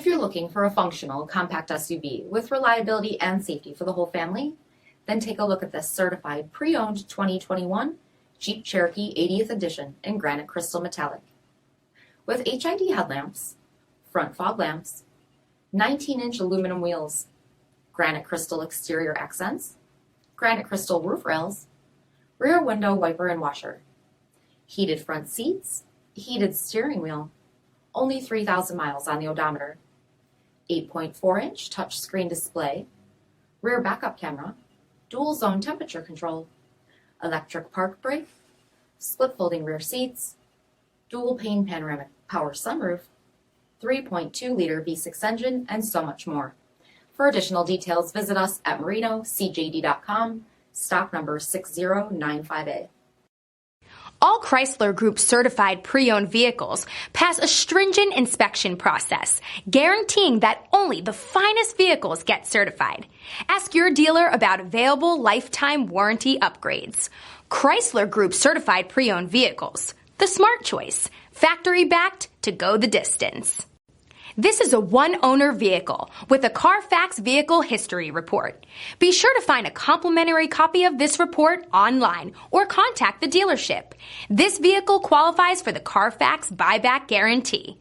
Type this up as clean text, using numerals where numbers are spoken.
If you're looking for a functional compact SUV with reliability and safety for the whole family, then take a look at this certified pre-owned 2021 Jeep Cherokee 80th Edition in granite crystal metallic. With HID headlamps, front fog lamps, 19-inch aluminum wheels, granite crystal exterior accents, granite crystal roof rails, rear window wiper and washer, heated front seats, heated steering wheel, only 3,000 miles on the odometer, 8.4-inch touchscreen display, rear backup camera, dual zone temperature control, electric park brake, split folding rear seats, dual pane panoramic power sunroof, 3.2-liter V6 engine, and so much more. For additional details, visit us at marinocjd.com, stock number 6095A. All Chrysler Group certified pre-owned vehicles pass a stringent inspection process, guaranteeing that only the finest vehicles get certified. Ask your dealer about available lifetime warranty upgrades. Chrysler Group certified pre-owned vehicles, the smart choice, factory backed to go the distance. This is a one-owner vehicle with a CARFAX vehicle history report. Be sure to find a complimentary copy of this report online or contact the dealership. This vehicle qualifies for the CARFAX buyback guarantee.